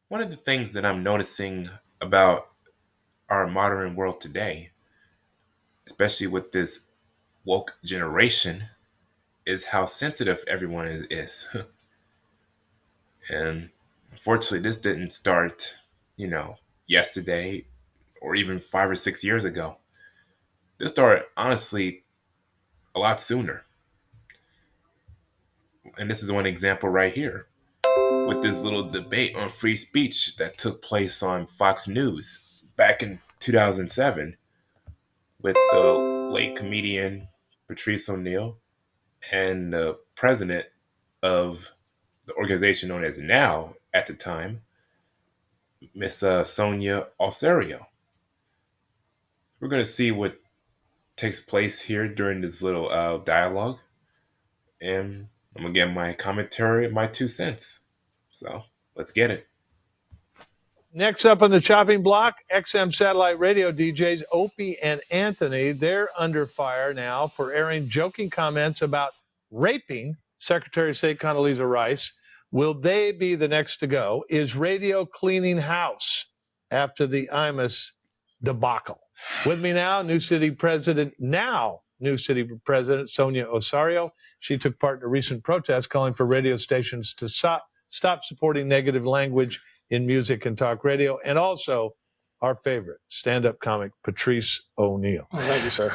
One of the things that I'm noticing about our modern world today, especially with this woke generation, is how sensitive everyone is. And unfortunately, this didn't start, you know, yesterday or even 5 or 6 years ago. This started, honestly, a lot sooner. And this is one example right here with this little debate on free speech that took place on Fox News back in 2007 with the late comedian Patrice O'Neal and the president of the organization known as Now at the time, Miss Sonia Ossorio. We're going to see what takes place here during this little dialogue, and I'm going to get my commentary, my 2 cents. So let's get it. Next up on the chopping block, XM satellite radio DJs Opie and Anthony. They're under fire now for airing joking comments about raping Secretary of State Condoleezza Rice. Will they be the next to go? Is radio cleaning house after the Imus debacle? With me now, New City President Sonia Ossorio. She took part in a recent protest calling for radio stations to stop supporting negative language in music and talk radio, and also our favorite stand-up comic, Patrice O'Neal. Oh, thank you, sir.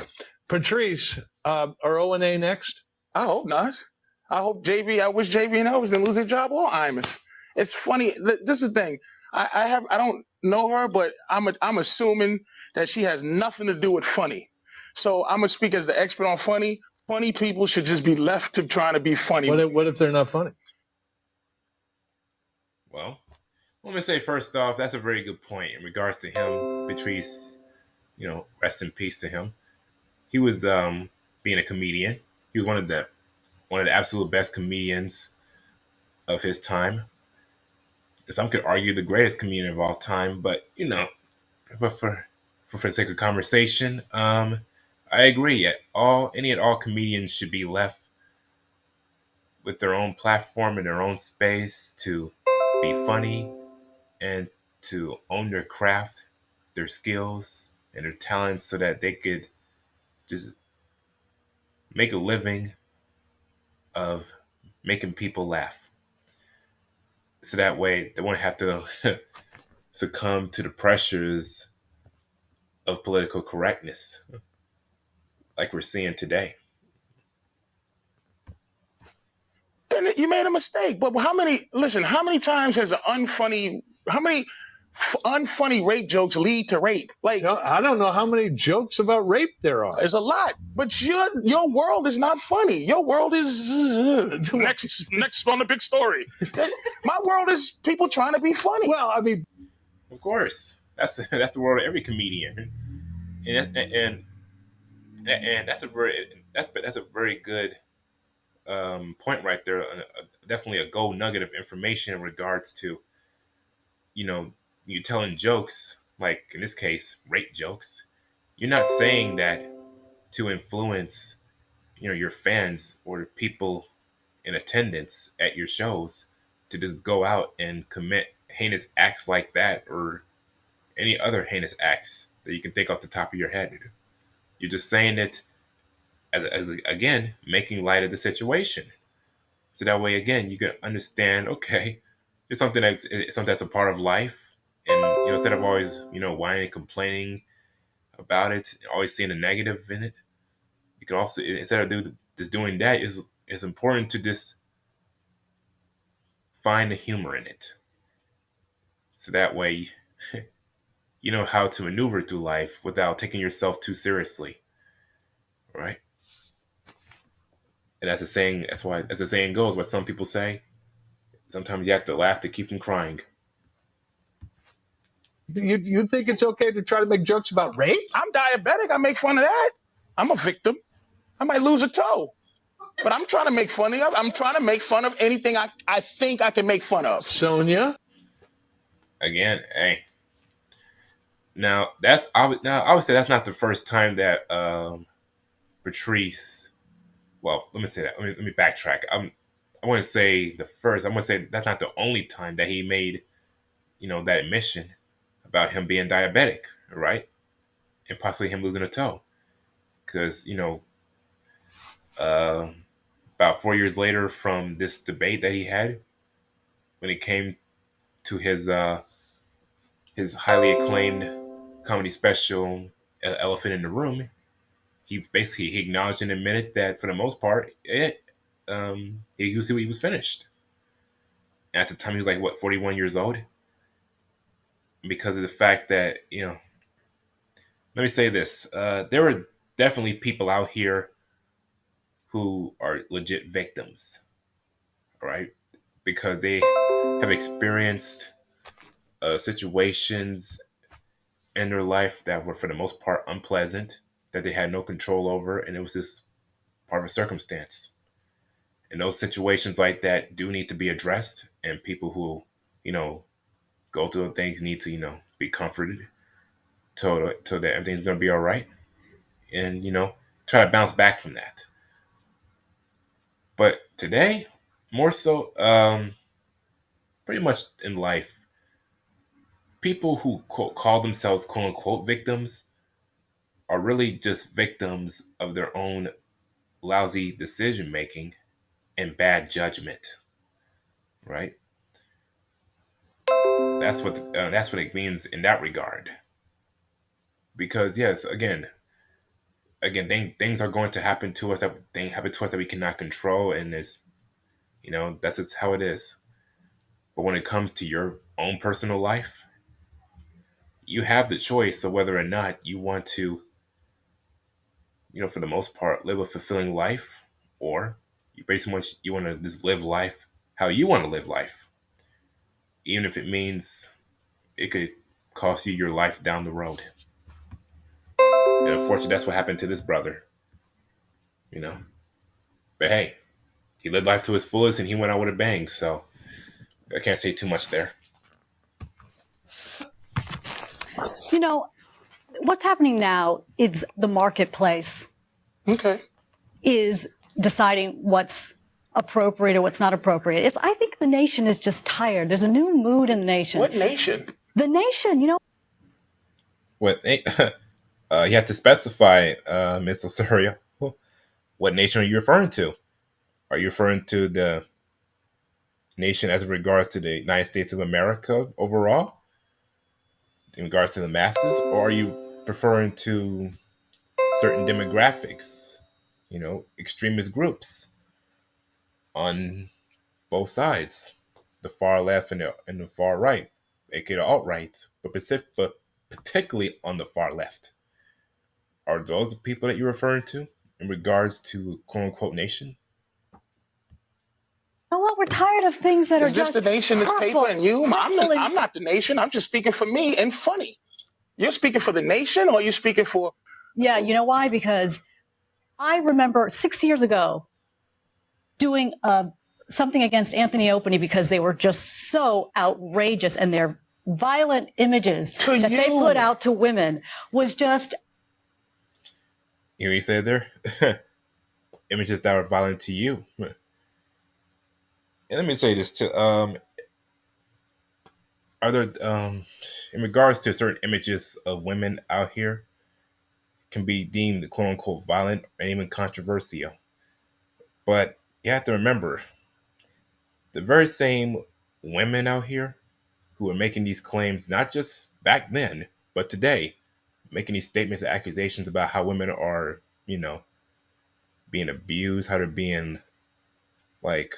Patrice, are O&A next? I hope not. I wish JB and Elvis didn't lose their job or Imus. It's funny. This is the thing. I don't know her, but I'm assuming that she has nothing to do with funny. So I'm gonna speak as the expert on funny. Funny people should just be left to trying to be funny. What if they're not funny? Well, let me say first off, that's a very good point in regards to him, Patrice. Rest in peace to him. He was being a comedian. He was one of the absolute best comedians of his time. Some could argue the greatest comedian of all time, but for the sake of conversation, I agree. Any and all comedians should be left with their own platform and their own space to be funny and to own their craft, their skills, and their talents so that they could just make a living of making people laugh. So that way they won't have to succumb to the pressures of political correctness like we're seeing today. Then you made a mistake. But how many times has how many unfunny rape jokes lead to rape? Like, I don't know how many jokes about rape there are. there's a lot, but your world is not funny. Your world is next on the big story. My world is people trying to be funny. Well, I mean, Of course, that's the world of every comedian, and that's a very good point right there. Definitely a gold nugget of information in regards to you telling jokes, like in this case rape jokes. You're not saying that to influence your fans or the people in attendance at your shows to just go out and commit heinous acts like that or any other heinous acts that you can think off the top of your head. You're just saying it as again making light of the situation, so that way again you can understand. Okay, it's something that's a part of life, and instead of always whining and complaining about it, always seeing the negative in it, you can also, instead of just doing that, is it's important to just find the humor in it, so that way you know how to maneuver through life without taking yourself too seriously, right? And as the saying, that's why, as the saying goes, what some people say, sometimes you have to laugh to keep from crying. you think it's okay to try to make jokes about rape? I'm diabetic. I make fun of that. I'm a victim. I might lose a toe. But I'm trying to make fun of. I'm trying to make fun of anything I think I can make fun of. Sonia? Again, hey. Now I would say that's not the first time that Patrice. Well, let me say that. Let me backtrack. I want to say the first. I'm going to say that's not the only time that he made that admission about him being diabetic, right? And possibly him losing a toe. Because, uh, about 4 years later from this debate that he had, when it came to his highly acclaimed comedy special, Elephant in the Room, he acknowledged and admitted that for the most part, he was finished. And at the time, he was like, what, 41 years old? Because of the fact that, let me say this. There were definitely people out here who are legit victims, right? Because they have experienced situations in their life that were, for the most part, unpleasant, that they had no control over, and it was just part of a circumstance. And those situations like that do need to be addressed, and people who, you know, go through things need to, be comforted, told that everything's going to be all right, and, try to bounce back from that. But today, more so, pretty much in life, people who quote, call themselves quote unquote victims are really just victims of their own lousy decision making and bad judgment, right? That's what it means in that regard. Because yes, again, things are going to happen to us that things happen to us that we cannot control, and that's just how it is. But when it comes to your own personal life, you have the choice of whether or not you want to, for the most part, live a fulfilling life, or you basically want to just live life how you want to live life, even if it means it could cost you your life down the road. And unfortunately, that's what happened to this brother, you know. But hey, he lived life to his fullest and he went out with a bang. So I can't say too much there. You know, what's happening now is the marketplace Okay. is deciding what's appropriate or what's not appropriate. I think the nation is just tired. There's a new mood in the nation. What nation? The nation. What you have to specify, Miss Ossorio. What nation are you referring to? Are you referring to the nation as regards to the United States of America overall, in regards to the masses, or are you referring to certain demographics, extremist groups on both sides, the far left and the far right, aka the alt right, but particularly on the far left? Are those the people that you're referring to in regards to quote unquote nation? You know what? We're tired of things that Is are this just the nation, this hurtful, paper, and you? hurtful and I'm not the nation. I'm just speaking for me and funny. You're speaking for the nation, or you're speaking for? yeah, you know why? Because I remember 6 years ago doing something against Anthony Openy because they were just so outrageous, and their violent images that they put out to women was just. You know what you said there? Images that are violent to you. And let me say this too. Are there, in regards to certain images of women out here, can be deemed quote unquote violent and even controversial? But you have to remember, the very same women out here who are making these claims, not just back then, but today, making these statements and accusations about how women are, being abused, how they're being like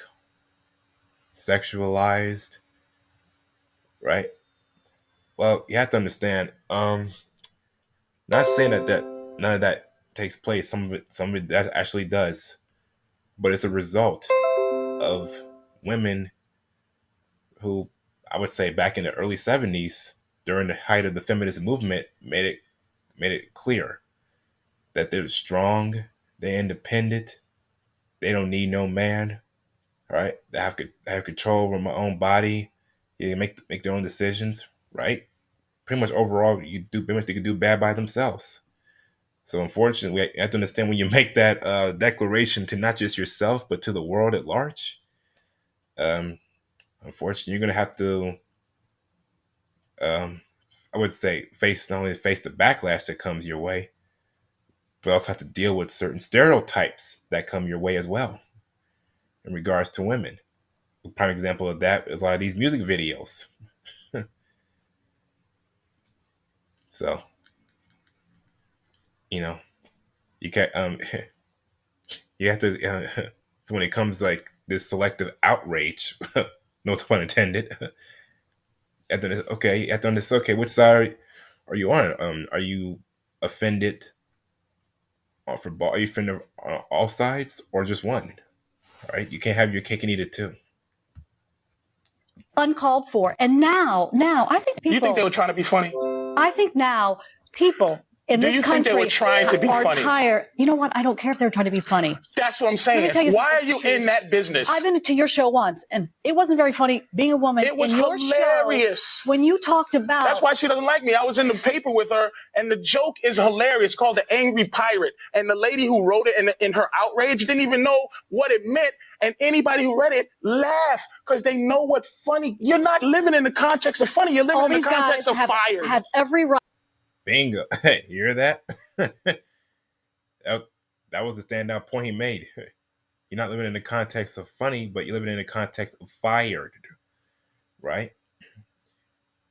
sexualized, right? Well, you have to understand, not saying that none of that takes place. Some of it that actually does, but it's a result of women who, I would say, back in the early '70s, during the height of the feminist movement, made it clear that they're strong, they're independent, they don't need no man, right? They have control over my own body, they make their own decisions, right? Pretty much overall, pretty much they can do bad by themselves. So unfortunately, you have to understand, when you make that declaration to not just yourself but to the world at large, um, unfortunately, you're gonna have to I would say not only face the backlash that comes your way, but also have to deal with certain stereotypes that come your way as well in regards to women. A prime example of that is a lot of these music videos. So, you know, you can't you have to so when it comes like this selective outrage, no pun intended. At the okay, at the end, okay, which side are you on? Are you offended are you offended on all sides or just one? All right, you can't have your cake and eat it too. Uncalled for. And now, I think people. You think they were trying to be funny? I think now people in Do this you think they country were trying to be are funny? tired. You know what? I don't care if they're trying to be funny. That's what I'm saying. tell you Why are something, you Patrice. in that business? I've been to your show once, and it wasn't very funny being a woman It was in your hilarious. show when you talked about. That's why she doesn't like me. I was in the paper with her, and the joke is hilarious. It's called The Angry Pirate. And the lady who wrote it in her outrage didn't even know what it meant. And anybody who read it laughed because they know what funny. You're not living in the context of funny. You're living all in the these context guys of fired. have every right. Bingo! Hey, you hear that? That was the standout point he made. You're not living in the context of funny, but you're living in the context of fired, right?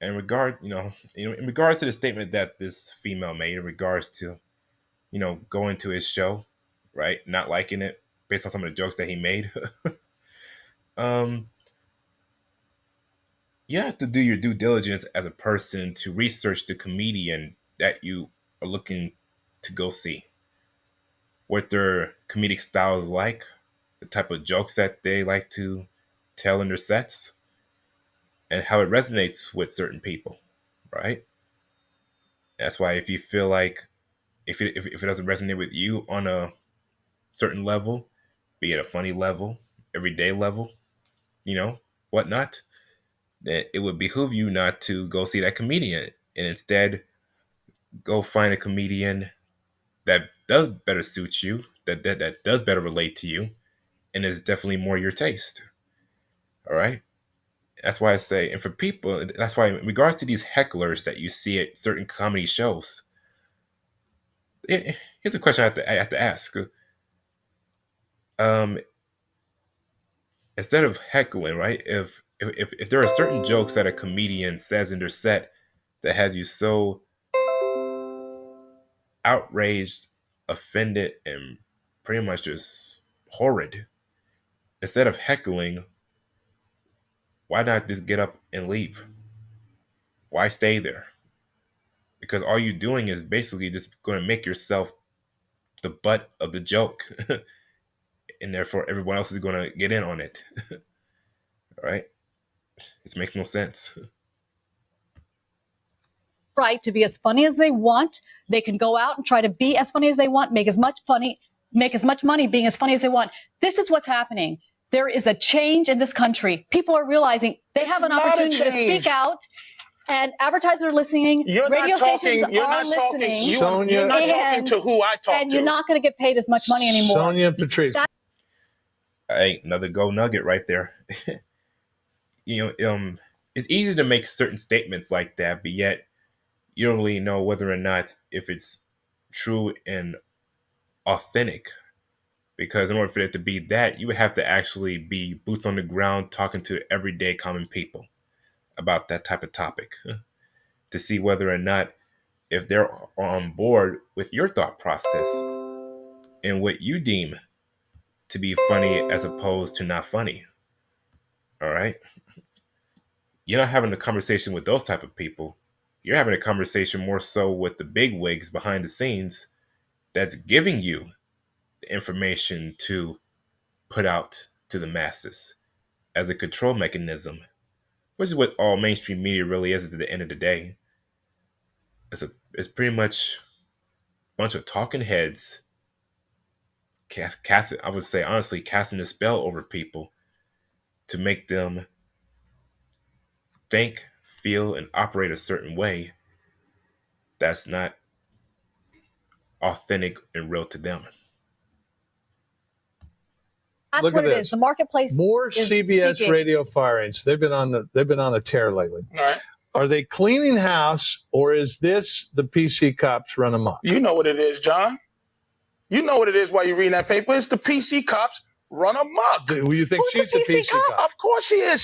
In regards to the statement that this female made in regards to, going to his show, right, not liking it based on some of the jokes that he made. um, you have to do your due diligence as a person to research the comedian that you are looking to go see, what their comedic style is like, the type of jokes that they like to tell in their sets, and how it resonates with certain people, right? That's why if you feel like if it doesn't resonate with you on a certain level, be it a funny level, everyday level, whatnot, then it would behoove you not to go see that comedian and instead go find a comedian that does better suit you, that does better relate to you, and is definitely more your taste. All right. That's why I say, and for people, that's why in regards to these hecklers that you see at certain comedy shows, here's a question I have to ask. Um, Instead of heckling, right? If there are certain jokes that a comedian says in their set that has you so outraged, offended, and pretty much just horrid, instead of heckling, why not just get up and leave? Why stay there? Because all you're doing is basically just going to make yourself the butt of the joke, and therefore everyone else is going to get in on it. All right? It makes no sense. Right to be as funny as they want. They can go out and try to be as funny as they want, make as much money being as funny as they want. This is what's happening. There is a change in this country. People are realizing they have an opportunity to speak out, and advertisers are listening. Radio stations are listening. Sonia, you're not talking to who I talk to. And you're not going to get paid as much money anymore. Sonia and Patrice. Hey, another gold nugget right there. It's easy to make certain statements like that, but yet you don't really know whether or not if it's true and authentic. Because in order for it to be that, you would have to actually be boots on the ground talking to everyday common people about that type of topic to see whether or not if they're on board with your thought process and what you deem to be funny as opposed to not funny. All right? You're not having a conversation with those type of people. You're having a conversation more so with the big wigs behind the scenes that's giving you the information to put out to the masses as a control mechanism, which is what all mainstream media really is at the end of the day. It's pretty much a bunch of talking heads I would say honestly casting a spell over people to make them think, feel, and operate a certain way that's not authentic and real to them. That's Look what at it this. is. The marketplace. More is CBS speaking. radio firings. They've been on a tear lately. All right. Are they cleaning house, or is this the PC cops run amok? You know what it is, John. You know what it is while you're reading that paper. It's the PC cops run amok. Do you think Who's she's the a PC PC cop? Of course she is.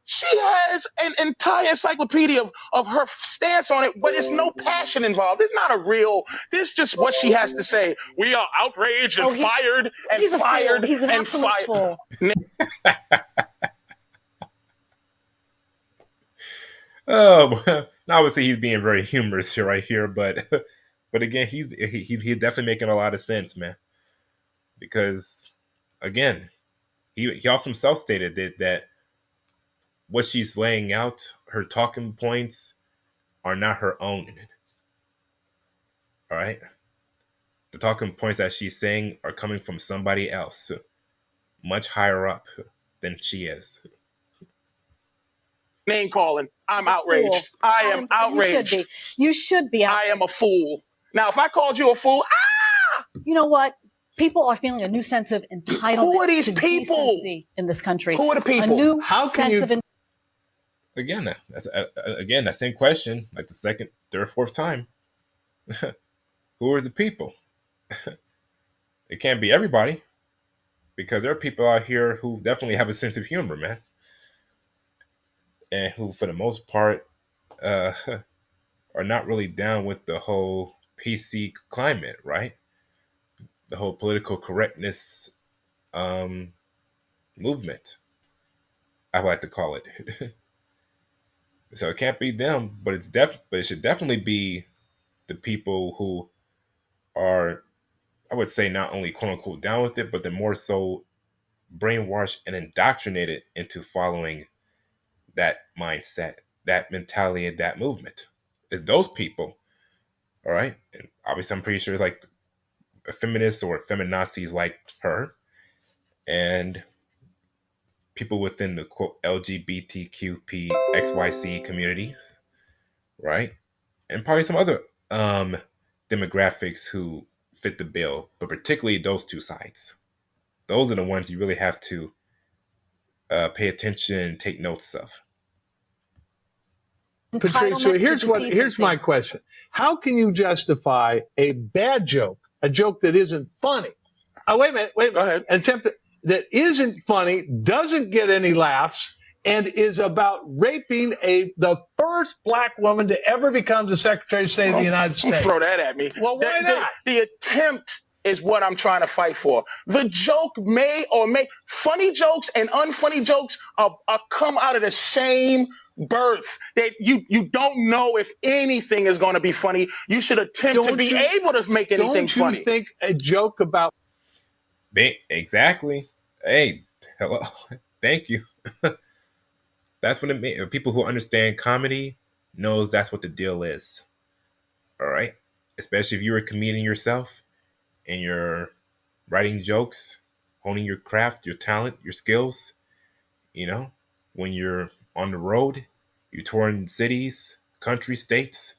She has an entire encyclopedia of her stance on it, but it's no passion involved. It's not a real. This is just what she has to say. We are outraged and fired and He's a fool. fired He's an and absolute fired. fool. Oh, obviously he's being very humorous here, right here, but again, he's definitely making a lot of sense, man. Because again, he also himself stated that what she's laying out, her talking points, are not her own. All right, the talking points that she's saying are coming from somebody else, much higher up than she is. Name calling. I'm outraged. I am outraged. You should be. I am a fool. Now, if I called you a fool, You know what? People are feeling a new sense of entitlement. Who are these to people? decency in this country? Who are the people? A new How can sense you- of Again, that's again that same question, like the second, third, fourth time. Who are the people? It can't be everybody, because there are people out here who definitely have a sense of humor, man, and who, for the most part, are not really down with the whole PC climate, right? The whole political correctness movement, I like to call it. So it can't be them, but but it should definitely be the people who are, I would say, not only quote unquote down with it, but they're more so brainwashed and indoctrinated into following that mindset, that mentality, and that movement. It's those people, all right? And obviously, I'm pretty sure it's like a feminist or feminazis like her, and people within the quote LGBTQPXYC communities, right? And probably some other demographics who fit the bill, but particularly those two sides. Those are the ones you really have to pay attention and take notes of. Patrice, so here's my question. How can you justify a bad joke, a joke that isn't funny? Wait a minute. Go ahead. That isn't funny, doesn't get any laughs, and is about raping the first black woman to ever become the Secretary of State of the United States. Throw that at me. Well, why not? The attempt is what I'm trying to fight for. The joke funny jokes and unfunny jokes are come out of the same birth. That you don't know if anything is going to be funny. You should attempt to be able to make anything funny. Don't you think a joke about... Exactly. Hey, hello. Thank you. That's what it means. People who understand comedy knows that's what the deal is. All right. Especially if you're a comedian yourself and you're writing jokes, honing your craft, your talent, your skills. You know, when you're on the road, you tour in cities, country, states,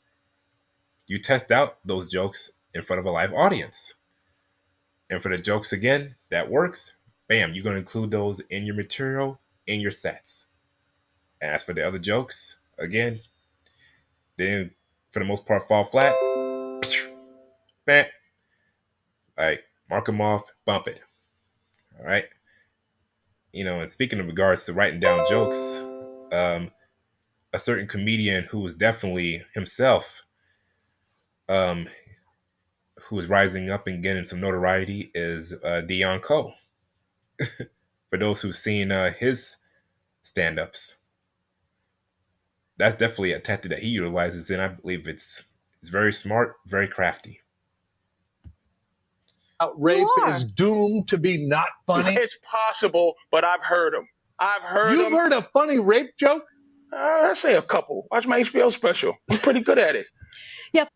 you test out those jokes in front of a live audience. And for the jokes, again, that works, bam, you're going to include those in your material, in your sets. And as for the other jokes, again, they, for the most part, fall flat. Bam. All right, mark them off, bump it. All right. You know, and speaking in regards to writing down jokes, a certain comedian who was definitely himself, who is rising up and getting some notoriety is Dion Cole. For those who've seen his stand-ups, that's definitely a tactic that he utilizes, and I believe it's very smart, very crafty. Rape is doomed to be not funny. It's possible, but I've heard them. You've heard a funny rape joke? I say a couple. Watch my HBO special. I'm pretty good at it. Yep.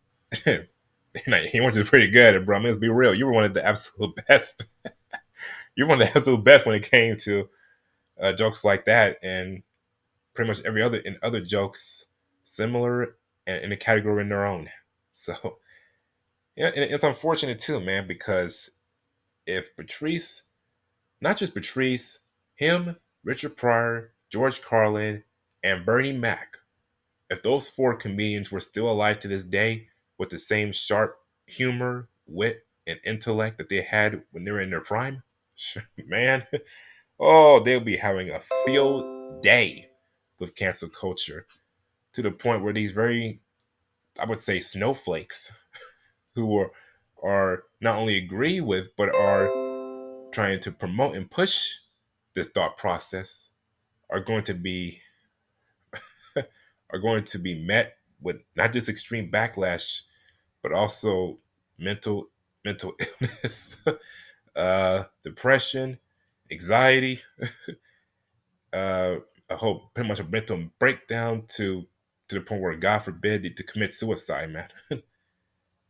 He wasn't pretty good at it, bro. I mean, let's be real. You were one of the absolute best. You're one of the absolute best when it came to jokes like that, and pretty much every other jokes similar and in a category in their own. So yeah, and it's unfortunate too, man, because if Patrice, not just Patrice, him, Richard Pryor, George Carlin, and Bernie Mac if those four comedians were still alive to this day with the same sharp humor, wit, and intellect that they had when they were in their prime, man, oh, they'll be having a field day with cancel culture to the point where these very, I would say, snowflakes who are not only agree with but are trying to promote and push this thought process are going to be met with not just extreme backlash but also mental illness, depression, anxiety, a whole pretty much a mental breakdown to the point where God forbid to commit suicide, man.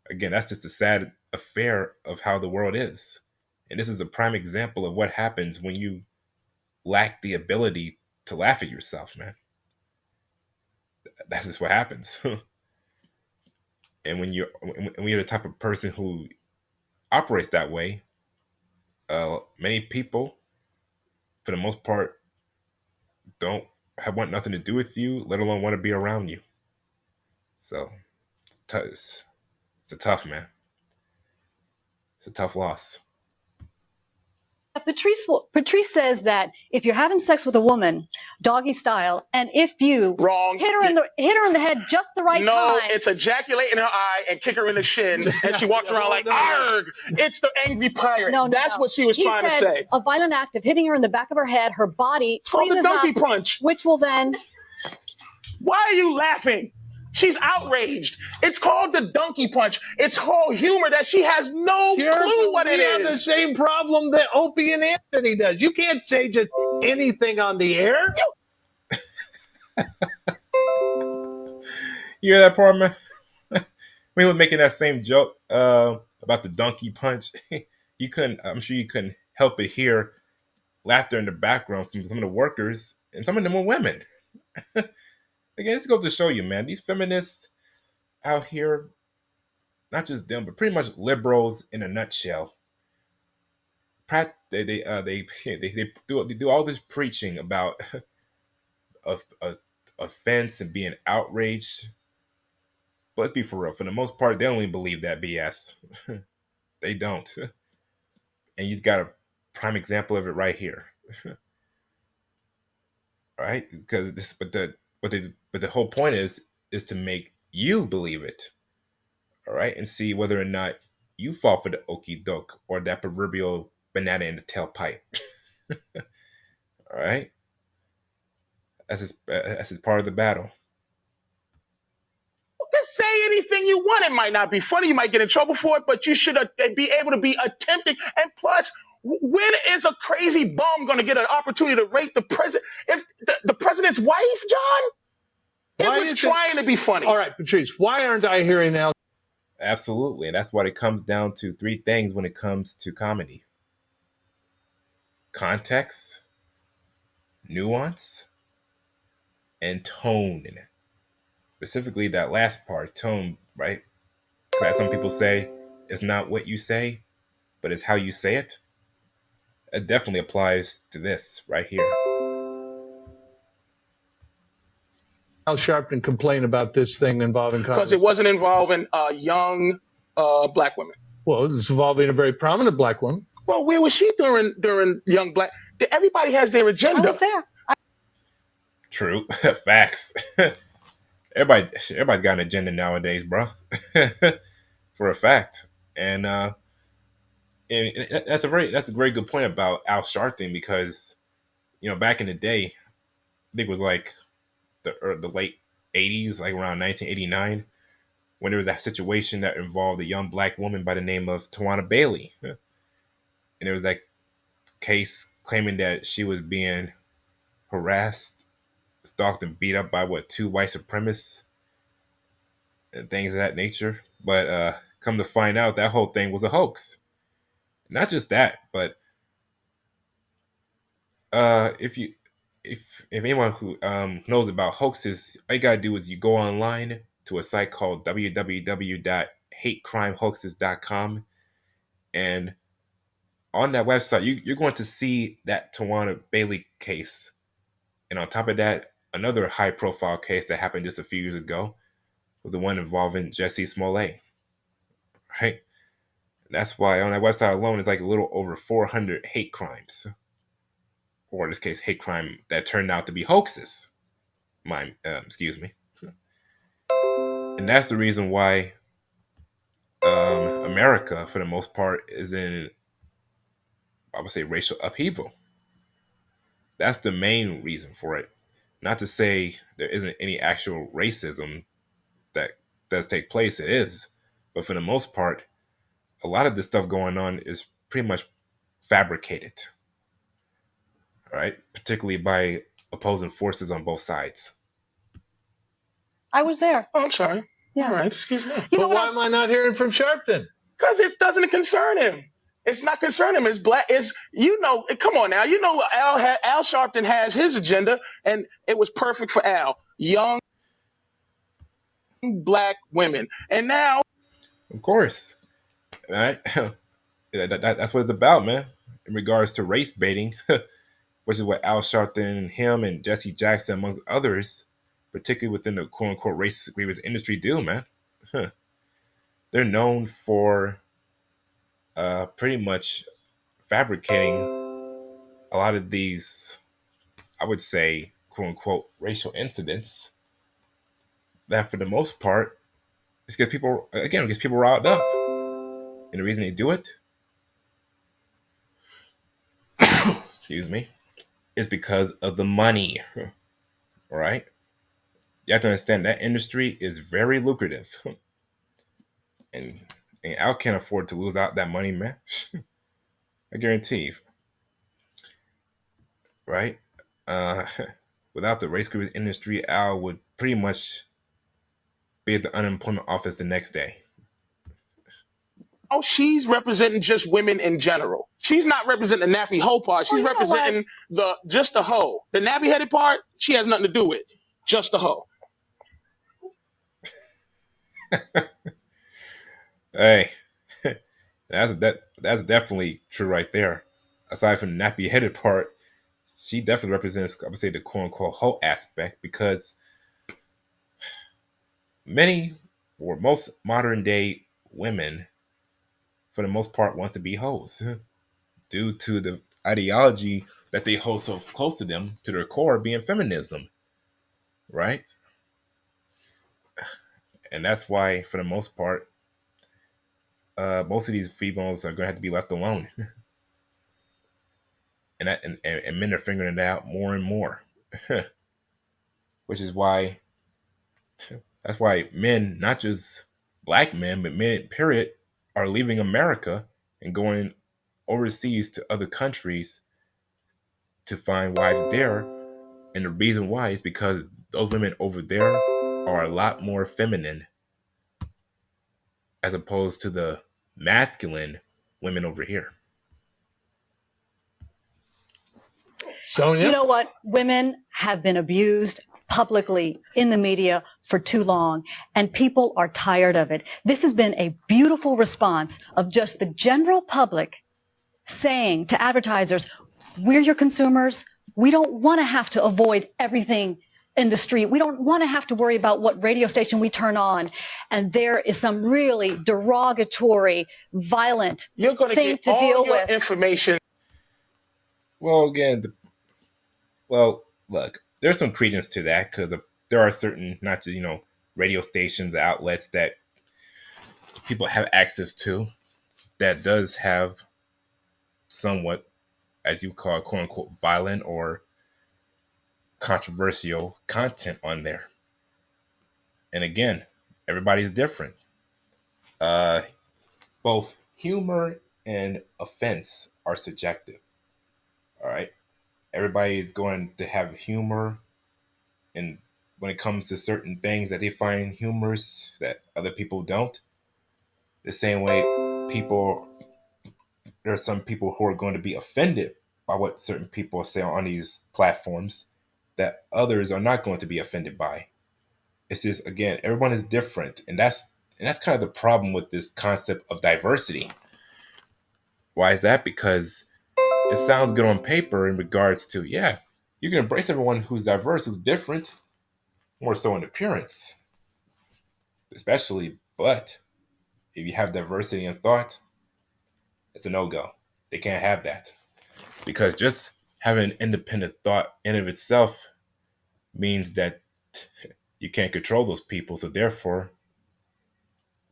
Again, that's just a sad affair of how the world is. And this is a prime example of what happens when you lack the ability to laugh at yourself, man. That's just what happens. And when you're the type of person who operates that way, many people, for the most part, don't want nothing to do with you, let alone want to be around you. So it's a tough, man. It's a tough loss. Patrice says that if you're having sex with a woman, doggy style, and if you Wrong. hit her in the head just the right time. No, it's ejaculate in her eye and kick her in the shin, and she walks around like, arg! It's the angry pirate. That's what she was trying to say. A violent act of hitting her in the back of her head, her body. It's called the donkey punch. Which will then. Why are you laughing? She's outraged. It's called the donkey punch. It's whole humor that she has no clue what it is. We have the same problem that Opie and Anthony does. You can't say just anything on the air. You hear that part, man? We were making that same joke about the donkey punch. I'm sure you couldn't help but hear laughter in the background from some of the workers, and some of them were women. Again, this goes to show you, man, these feminists out here, not just them, but pretty much liberals in a nutshell. They do all this preaching about offense and being outraged. But let's be for real. For the most part, they only believe that BS. They don't. And you've got a prime example of it right here. Right? Because the whole point is to make you believe it. All right, and see whether or not you fall for the okie doke or that proverbial banana in the tailpipe. All right, that's just part of the battle. Just say anything you want. It might not be funny. You might get in trouble for it, but you should be able to be attempting. And plus, when is a crazy bum going to get an opportunity to rape the president? If the president's wife, John, it was trying to be funny. All right, Patrice, why aren't I hearing now? Absolutely, and that's why it comes down to three things when it comes to comedy: context, nuance, and tone. Specifically, that last part, tone, right? Because as some people say, it's not what you say, but it's how you say it. It definitely applies to this right here. Al Sharpton complain about this thing involving Congress? Because it wasn't involving young black women. Well, it's involving a very prominent black woman. Well, where was she during young black? Everybody has their agenda. I was there. True. Facts. Everybody's got an agenda nowadays, bro. For a fact. And that's a very good point about Al Sharpton, because back in the day, I think it was like the late 80s, like around 1989, when there was a situation that involved a young black woman by the name of Tawana Bailey. And there was that case claiming that she was being harassed, stalked, and beat up by two white supremacists and things of that nature. But come to find out, that whole thing was a hoax. Not just that, but if anyone who knows about hoaxes, all you gotta do is you go online to a site called www.hatecrimehoaxes.com, and on that website you're going to see that Tawana Bailey case, and on top of that, another high profile case that happened just a few years ago was the one involving Jesse Smollett, right? That's why on that website alone, it's like a little over 400 hate crimes, or in this case, hate crime that turned out to be hoaxes. Excuse me. And that's the reason why America, for the most part, is in, I would say, racial upheaval. That's the main reason for it. Not to say there isn't any actual racism that does take place. It is. But for the most part, a lot of this stuff going on is pretty much fabricated, right? Particularly by opposing forces on both sides. I was there. Oh, I'm sorry. Yeah. All right, excuse me. But why am I not hearing from Sharpton? Because it doesn't concern him. It's not concerning him. It's black. It's, come on now. Al Sharpton has his agenda, and it was perfect for Al. Young black women. And now, Of course, right? That's what it's about, man. In regards to race baiting, which is what Al Sharpton and him and Jesse Jackson, amongst others, particularly within the quote unquote racist grievance industry, do, man. They're known for pretty much fabricating a lot of these, I would say, quote unquote, racial incidents that for the most part, it gets people riled up. And the reason they do it, excuse me, is because of the money. All right? You have to understand that industry is very lucrative. And Al can't afford to lose out that money, man. I guarantee you. Right? Without the race grievance industry, Al would pretty much be at the unemployment office the next day. she's representing just women in general. She's not representing the nappy hoe part. She's representing just the hoe. The nappy headed part, she has nothing to do with. Just the hoe. Hey, that's definitely true right there. Aside from the nappy headed part, she definitely represents, I would say, the quote unquote hoe aspect, because many or most modern day women, for the most part, want to be hoes due to the ideology that they hold so close to them, to their core, being feminism, right? And that's why, for the most part, most of these females are going to have to be left alone. And men are figuring it out more and more. Which is why, that's why men, not just black men, but men, period, are leaving America and going overseas to other countries to find wives there. And the reason why is because those women over there are a lot more feminine as opposed to the masculine women over here. Sonia? You know what? Women have been abused publicly in the media for too long, and people are tired of it. This has been a beautiful response of just the general public saying to advertisers, we're your consumers. We don't want to have to avoid everything in the street. We don't want to have to worry about what radio station we turn on. And there is some really derogatory, violent thing to deal with. Information. Well, again, look, there's some credence to that, because there are certain, not just, radio stations, outlets that people have access to that does have somewhat, as you call it, quote unquote, violent or controversial content on there. And again, everybody's different. Both humor and offense are subjective. All right. Everybody is going to have humor, and when it comes to certain things that they find humorous that other people don't. The same way there are some people who are going to be offended by what certain people say on these platforms that others are not going to be offended by. It's just, again, everyone is different, and that's kind of the problem with this concept of diversity. Why is that? Because it sounds good on paper in regards to, yeah, You can embrace everyone who's diverse, who's different, more so in appearance, especially. But if you have diversity in thought, it's a no-go. They can't have that because just having independent thought in of itself means that you can't control those people. So therefore,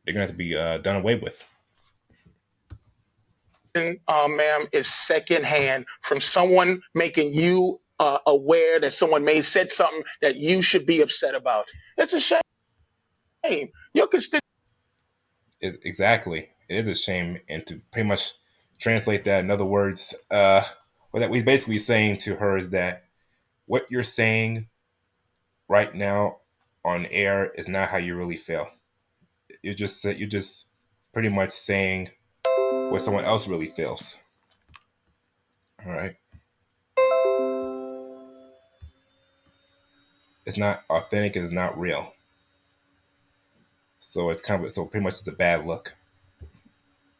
they're gonna have to be done away with. Ma'am, is secondhand from someone making you aware that someone may have said something that you should be upset about. It's a shame. Your constituents. Exactly, it is a shame, and to pretty much translate that in other words, what that we basically saying to her is that what you're saying right now on air is not how you really feel. You're just pretty much saying what someone else really feels. All right, it's not authentic. It's not real. So it's kind of so pretty much it's a bad look.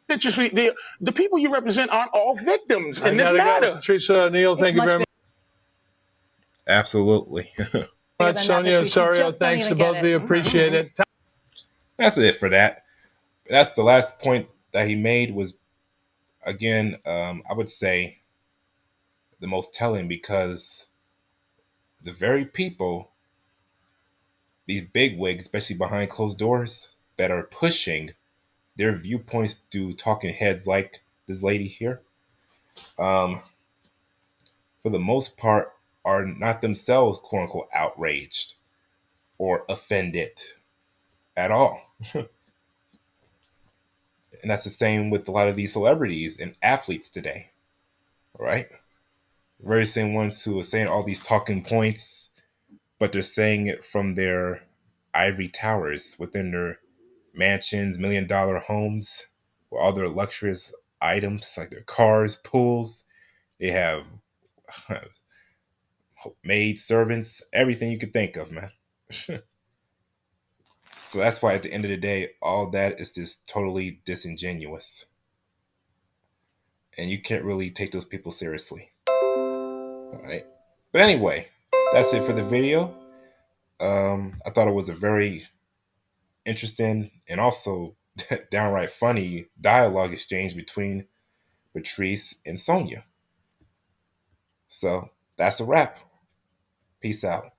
The people you represent aren't all victims in this gotta matter. go. Patrice O'Neal, thank you very much. Absolutely. Sonia and Ossorio, thanks to both of you. Appreciate it. That's it for that. That's the last point that he made was, again, I would say the most telling because the very people, these big wigs, especially behind closed doors, that are pushing their viewpoints to talking heads like this lady here, for the most part, are not themselves, quote unquote, outraged or offended at all. And that's the same with a lot of these celebrities and athletes today, right? Very same ones who are saying all these talking points, but they're saying it from their ivory towers within their mansions, $1 million homes, with all their luxurious items like their cars, pools. They have maid servants, everything you could think of, man. So that's why at the end of the day, all that is just totally disingenuous. And you can't really take those people seriously. All right. But anyway, that's it for the video. I thought it was a very interesting and also downright funny dialogue exchange between Patrice and Sonia. So that's a wrap. Peace out.